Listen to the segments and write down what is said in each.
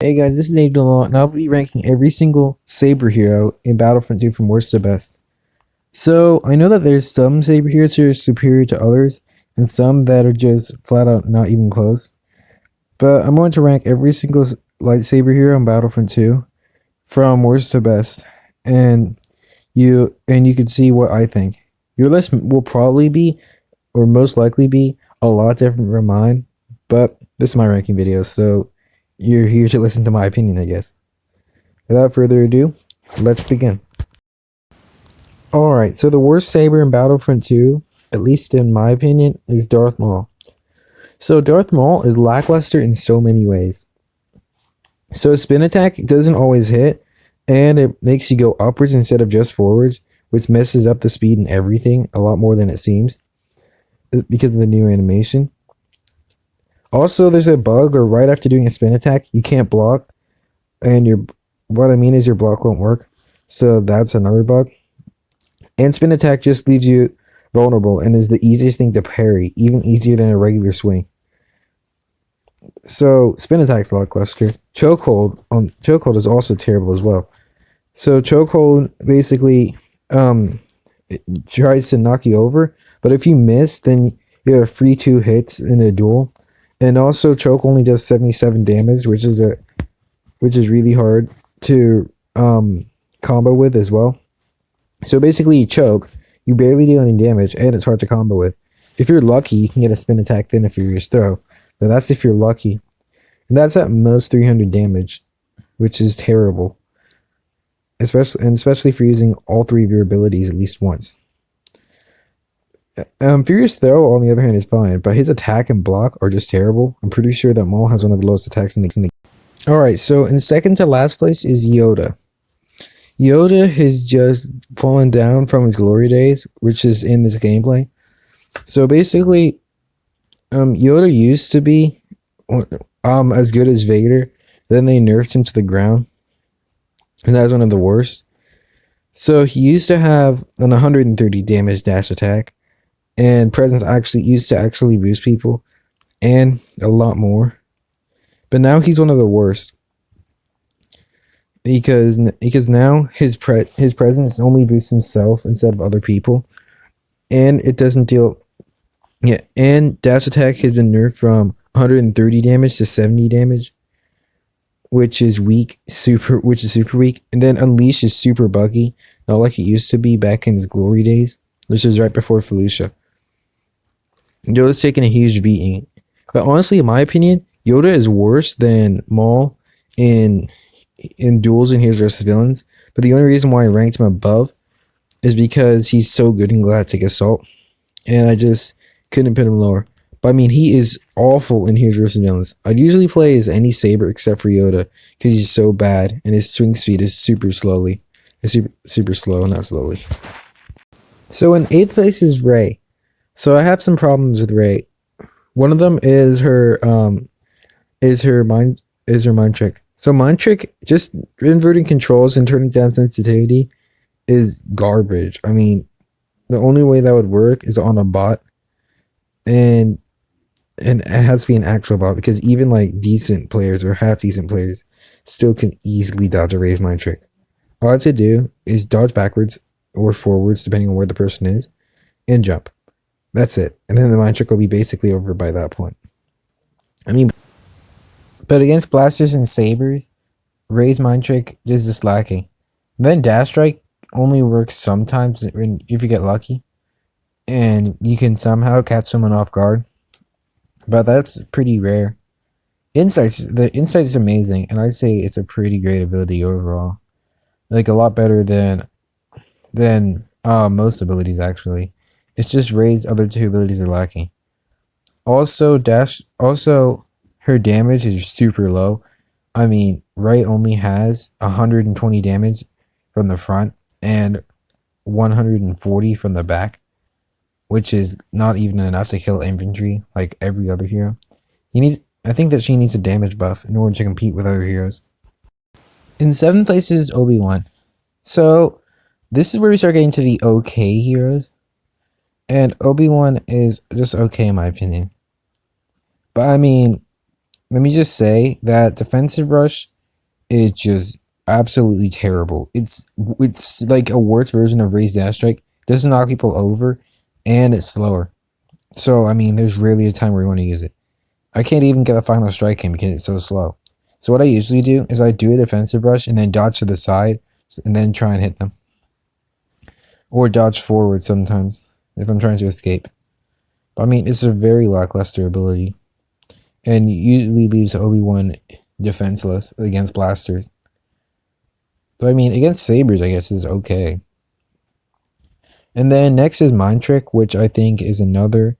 Hey guys, this is Abdullah, and I'll be ranking every single Saber hero in Battlefront 2 from worst to best. So, I know that there's some Saber heroes who are superior to others, and some that are just flat out not even close. But I'm going to rank every single lightsaber hero in Battlefront 2 from worst to best, and you can see what I think. Your list will probably be, or most likely be, a lot different from mine, but this is my ranking video, so you're here to listen to my opinion, I guess. Without further ado, let's begin. Alright, so the worst Saber in Battlefront 2, at least in my opinion, is Darth Maul. So Darth Maul is lackluster in so many ways. So spin attack doesn't always hit, and it makes you go upwards instead of just forwards, which messes up the speed and everything a lot more than it seems because of the new animation. Also, there's a bug where right after doing a spin attack, you can't block, and what I mean is your block won't work. So that's another bug. And spin attack just leaves you vulnerable and is the easiest thing to parry, even easier than a regular swing. So spin attack's lackluster. Chokehold is also terrible as well. So chokehold basically it tries to knock you over, but if you miss, then you have free 2 hits in a duel. And also choke only does 77 damage, which is really hard to combo with as well. So basically you choke, you barely do any damage, and it's hard to combo with. If you're lucky, you can get a spin attack then a furious throw. But that's if you're lucky. And that's at most 300 damage, which is terrible. Especially for using all 3 of your abilities at least once. Furious Throw, on the other hand, is fine, but his attack and block are just terrible. I'm pretty sure that Maul has one of the lowest attacks in the game. Alright, so in second to last place is Yoda. Yoda has just fallen down from his glory days, which is in this gameplay. So basically, Yoda used to be as good as Vader, then they nerfed him to the ground, and that was one of the worst. So he used to have an 130 damage dash attack, and presence used to actually boost people, and a lot more. But now he's one of the worst because now his presence only boosts himself instead of other people, and it doesn't deal. Yeah, and dash attack has been nerfed from 130 damage to 70 damage, which is super weak. And then unleash is super buggy, not like it used to be back in his glory days, which is right before Fallujah. Yoda's taking a huge beating. But honestly, in my opinion, Yoda is worse than Maul in duels in Heroes vs. Villains. But the only reason why I ranked him above is because he's so good in Galactic Assault. And I just couldn't put him lower. But I mean, he is awful in Heroes vs. Villains. I'd usually play as any Saber except for Yoda because he's so bad and his swing speed is super slowly. It's super slow, not slowly. So in 8th place is Rey. So I have some problems with Rey. One of them is her mind trick. So mind trick, just inverting controls and turning down sensitivity, is garbage. I mean, the only way that would work is on a bot, and it has to be an actual bot because even like decent players or half decent players still can easily dodge a Rey's mind trick. All I have to do is dodge backwards or forwards depending on where the person is, and jump. That's it. And then the mind trick will be basically over by that point. I mean, but against blasters and sabers, Rey's mind trick is just lacking. Then dash strike only works sometimes if you get lucky, and you can somehow catch someone off guard. But that's pretty rare. The insight is amazing, and I'd say it's a pretty great ability overall. Like a lot better than most abilities actually. It's just Rey's other 2 abilities are lacking. Also, her damage is super low. I mean, Rey only has 120 damage from the front and 140 from the back, which is not even enough to kill infantry like every other hero. I think that she needs a damage buff in order to compete with other heroes. In 7th place is ObiWan. So this is where we start getting to the okay heroes. And ObiWan is just okay in my opinion. But I mean, let me just say that Defensive Rush It's just absolutely terrible. It's like a worse version of Raised Dash Strike. Doesn't knock people over, and it's slower. So I mean, there's rarely a time where you want to use it. I can't even get a final strike in because it's so slow. So what I usually do is I do a defensive rush and then dodge to the side and then try and hit them. Or dodge forward sometimes if I'm trying to escape. But I mean, it's a very lackluster ability. And usually leaves ObiWan defenseless against blasters. But I mean, against sabers, I guess is okay. And then next is Mind Trick, which I think is another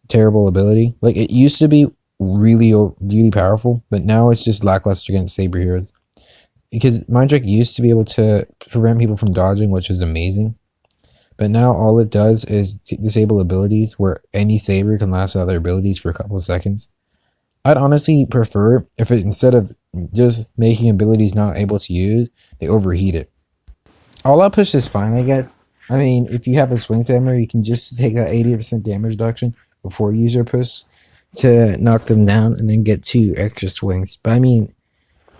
terrible ability. Like, it used to be really powerful, but now it's just lackluster against Saber heroes. Because Mind Trick used to be able to prevent people from dodging, which is amazing. But now all it does is disable abilities where any Saber can last without their abilities for a couple of seconds. I'd honestly prefer if it, instead of just making abilities not able to use, they overheat it. All out push is fine, I guess. I mean, if you have a swing timer, you can just take a 80% damage reduction before you use your push to knock them down and then get 2 extra swings. But I mean,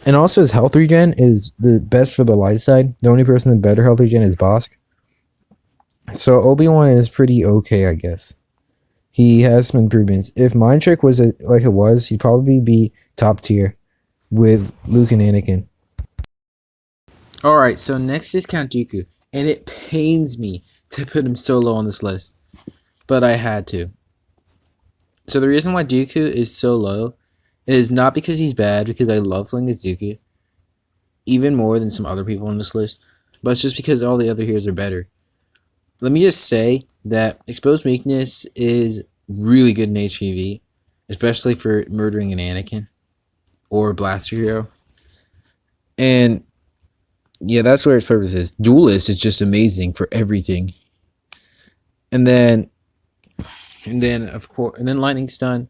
and also his health regen is the best for the light side. The only person with better health regen is Bosk. So ObiWan is pretty okay, I guess. He has some improvements. If Mind Trick was like it was, he'd probably be top tier with Luke and Anakin. Alright, so next is Count Dooku. And it pains me to put him so low on this list. But I had to. So the reason why Dooku is so low is not because he's bad, because I love playing as Dooku. Even more than some other people on this list. But it's just because all the other heroes are better. Let me just say that Exposed Weakness is really good in HPV, especially for murdering an Anakin or a Blaster hero. And yeah, that's where its purpose is. Duelist is just amazing for everything. And then of course, Lightning Stun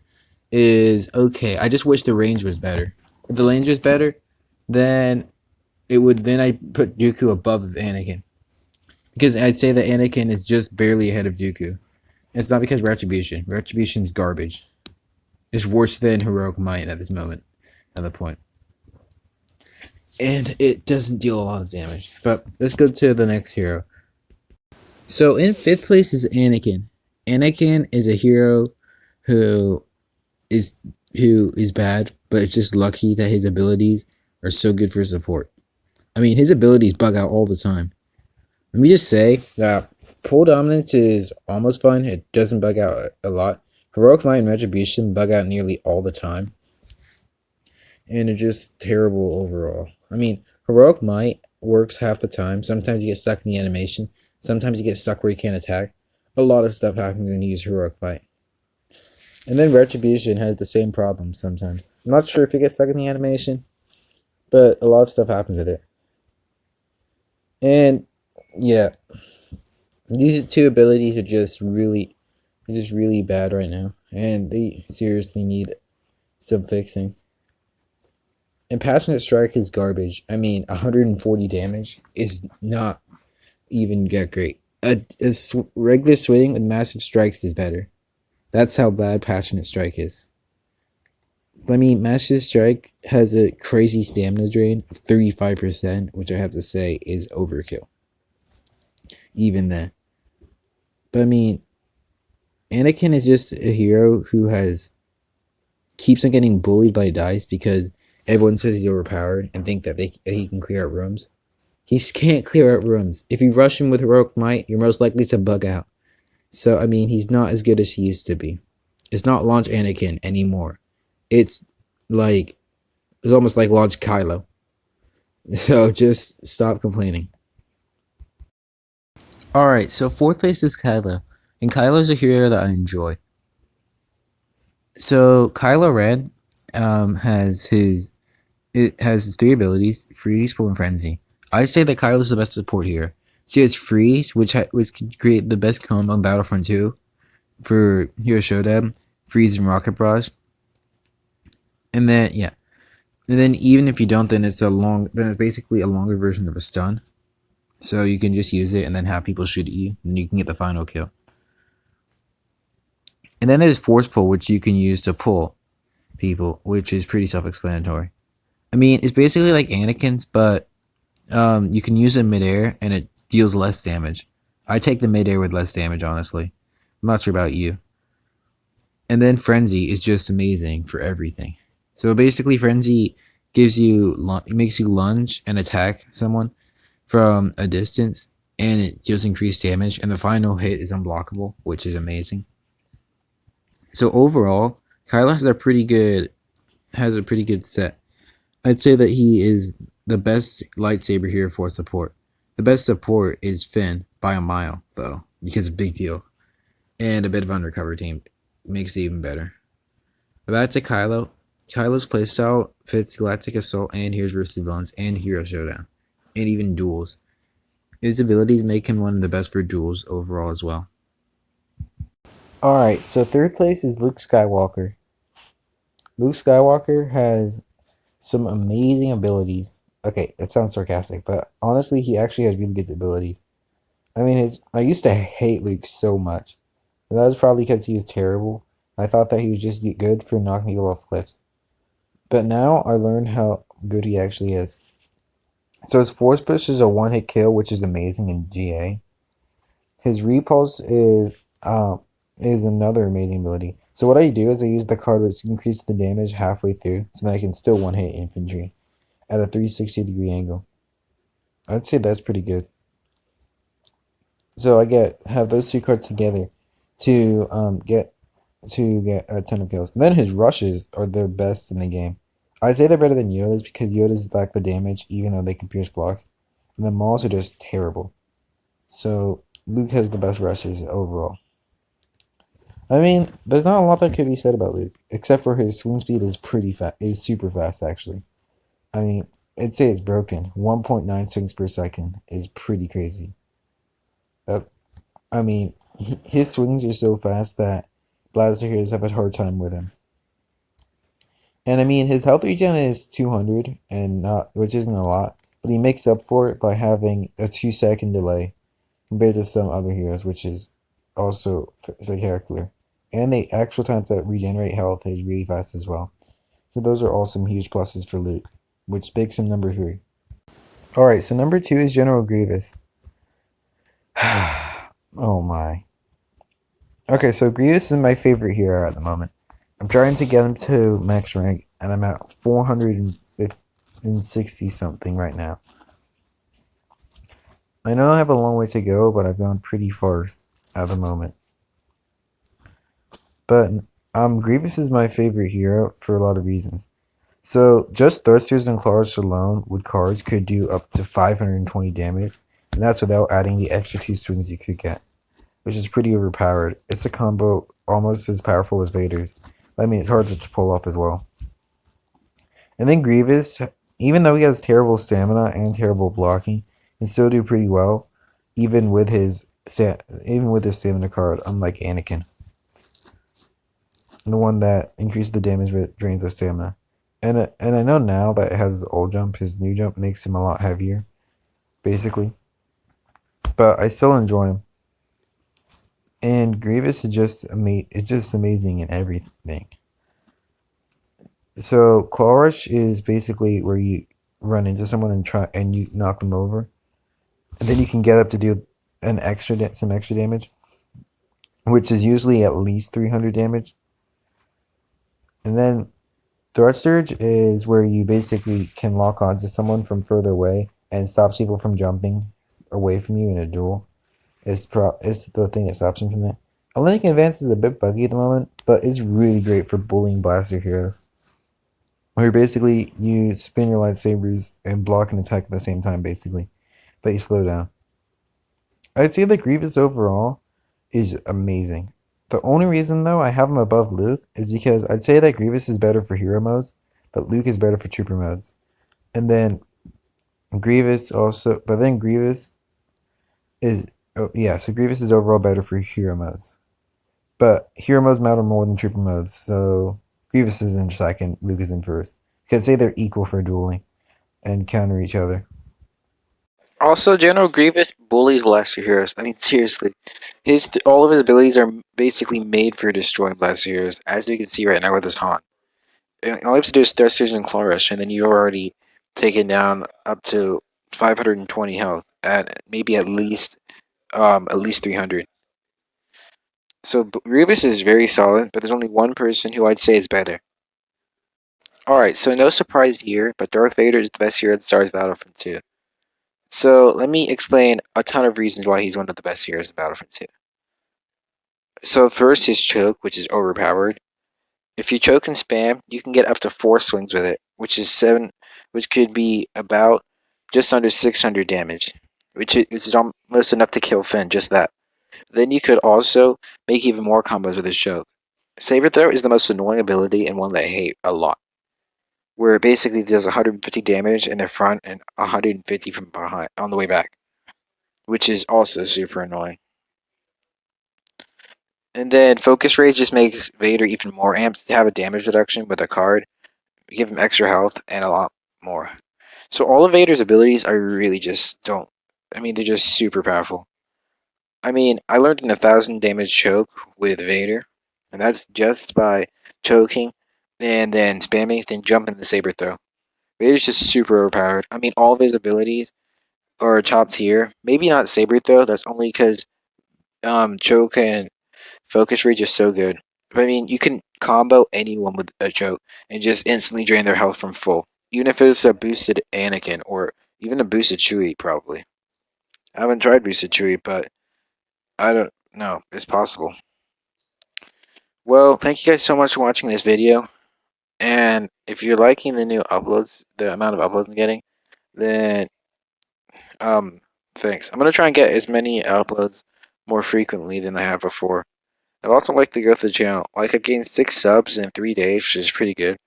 is okay. I just wish the range was better. If the range was better, then I put Dooku above Anakin. Because I'd say that Anakin is just barely ahead of Dooku. It's not because Retribution. Retribution's garbage. It's worse than Heroic Might at this moment. At the point. And it doesn't deal a lot of damage. But let's go to the next hero. So in 5th place is Anakin. Anakin is a hero who is bad, but it's just lucky that his abilities are so good for support. I mean, his abilities bug out all the time. Let me just say that Pull Dominance is almost fun. It doesn't bug out a lot. Heroic Might and Retribution bug out nearly all the time. And it's just terrible overall. I mean, Heroic Might works half the time. Sometimes you get stuck in the animation. Sometimes you get stuck where you can't attack. A lot of stuff happens when you use Heroic Might. And then Retribution has the same problem sometimes. I'm not sure if you get stuck in the animation, but a lot of stuff happens with it. And yeah, these 2 abilities are just really bad right now, and they seriously need some fixing. And Passionate Strike is garbage. I mean, 140 damage is not even that great. A regular swing with massive strikes is better. That's how bad Passionate Strike is. I mean, Massive Strike has a crazy stamina drain of 35%, which I have to say is overkill. Even then. But I mean, Anakin is just a hero who keeps on getting bullied by dice because everyone says he's overpowered and think that he can clear out rooms. He can't clear out rooms. If you rush him with Heroic Might, you're most likely to bug out. So, I mean, he's not as good as he used to be. It's not Launch Anakin anymore. It's almost like Launch Kylo. So, just stop complaining. Alright, so 4th place is Kylo. And Kylo's a hero that I enjoy. So, Kylo Ren has his 3 abilities: Freeze, Pull, and Frenzy. I say that Kylo's the best support here. So he has Freeze, which could create the best combo on Battlefront 2 for Hero Showdown, Freeze, and Rocket Barrage. And then, yeah. And then even if you don't, then it's basically a longer version of a stun. So you can just use it and then have people shoot at you, and you can get the final kill. And then there's Force Pull, which you can use to pull people, which is pretty self-explanatory. I mean, it's basically like Anakin's, but you can use it midair and it deals less damage. I take the midair with less damage, honestly. I'm not sure about you. And then Frenzy is just amazing for everything. So basically, Frenzy makes you lunge and attack someone from a distance, and it deals increased damage. And the final hit is unblockable, which is amazing. So overall, Kylo has a pretty good set. I'd say that he is the best lightsaber hero for support. The best support is Finn by a mile, though, because it's a big deal. And a bit of undercover team makes it even better. But back to Kylo. Kylo's playstyle fits Galactic Assault and Heroes vs. Villains and Hero Showdown. And even duels. His abilities make him one of the best for duels overall as well. Alright, so third place is Luke Skywalker. Luke Skywalker has some amazing abilities. Okay, that sounds sarcastic, but honestly, he actually has really good abilities. I mean, I used to hate Luke so much. And that was probably because he was terrible. I thought that he was just good for knocking people off cliffs. But now I learned how good he actually is. So his Force Push is a one-hit kill, which is amazing in GA. His Repulse is another amazing ability. So what I do is I use the card which increases the damage halfway through, so that I can still one-hit infantry at a 360-degree angle. I'd say that's pretty good. So I have those two cards together to get a ton of kills. And then his rushes are the best in the game. I'd say they're better than Yoda's because Yoda's lack the damage even though they can pierce blocks. And the Mauls are just terrible. So Luke has the best rushes overall. I mean, there's not a lot that could be said about Luke, except for his swing speed is pretty fast. Is super fast actually. I mean, I'd say it's broken. 1.9 swings per second is pretty crazy. I mean, his swings are so fast that Blaster heroes have a hard time with him. And I mean, his health regen is 200, which isn't a lot, but he makes up for it by having a 2-second delay compared to some other heroes, which is also spectacular. And the actual time to regenerate health is really fast as well. So those are all some huge pluses for Luke, which makes him number 3. Alright, so number 2 is General Grievous. Oh my. Okay, so Grievous is my favorite hero at the moment. I'm trying to get him to max rank, and I'm at 460 something right now. I know I have a long way to go, but I've gone pretty far at the moment. But Grievous is my favorite hero for a lot of reasons. So just Thrusters and Claws alone with cards could do up to 520 damage, and that's without adding the extra 2 swings you could get, which is pretty overpowered. It's a combo almost as powerful as Vader's. I mean, it's hard to pull off as well. And then Grievous, even though he has terrible stamina and terrible blocking, can still do pretty well, even with his stamina card, unlike Anakin, the one that increases the damage but drains the stamina. And I know now that it has his old jump, his new jump makes him a lot heavier, basically. But I still enjoy him. And Grievous is just amazing in everything. So Claw Rush is basically where you run into someone and you knock them over, and then you can get up to do some extra damage, which is usually at least 300 damage. And then Thrust Surge is where you basically can lock onto someone from further away and stops people from jumping away from you in a duel. It's the thing that stops him from that. Atlantic Advance is a bit buggy at the moment, but it's really great for bullying blaster heroes. Where basically you spin your lightsabers and block and attack at the same time, basically. But you slow down. I'd say that Grievous overall is amazing. The only reason, though, I have him above Luke is because I'd say that Grievous is better for hero modes, but Luke is better for trooper modes. And then Grievous is... Oh, yeah, so Grievous is overall better for hero modes. But hero modes matter more than trooper modes, so Grievous is in second, Luke is in first. You could say they're equal for dueling and counter each other. Also, General Grievous bullies blaster heroes. I mean, seriously. All of his abilities are basically made for destroying blaster heroes, as you can see right now with his haunt. all you have to do is thrusters and claw rush, and then you're already taken down up to 520 health at maybe at least 300. So Grievous is very solid, but there's only one person who I'd say is better. Alright, so no surprise here, but Darth Vader is the best hero at Star Wars Battlefront 2. So let me explain a ton of reasons why he's one of the best heroes in Battlefront 2. So first, his choke, which is overpowered. If you choke and spam, you can get up to 4 swings with it, which could be about just under 600 damage, which is almost enough to kill Finn, just that. Then you could also make even more combos with his choke. Saber Throw is the most annoying ability and one that I hate a lot, where it basically does 150 damage in the front and 150 from behind on the way back, which is also super annoying. And then Focus Ray just makes Vader even more amped to have a damage reduction with a card, give him extra health and a lot more. So all of Vader's abilities are really just don't. I mean, they're just super powerful. I mean, I learned an 1,000 damage choke with Vader, and that's just by choking and then spamming, then jumping the saber throw. Vader's just super overpowered. I mean, all of his abilities are top tier. Maybe not saber throw. That's only because choke and focus rage is so good. But I mean, you can combo anyone with a choke and just instantly drain their health from full. Even if it's a boosted Anakin or even a boosted Chewie, probably. I haven't tried boosted Chewie, but I don't know. It's possible. Well, thank you guys so much for watching this video. And if you're liking the new uploads, the amount of uploads I'm getting, then thanks. I'm gonna try and get as many uploads more frequently than I have before. I've also liked the growth of the channel. Like, I've gained 6 subs in 3 days, which is pretty good.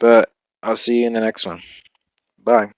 But I'll see you in the next one. Bye.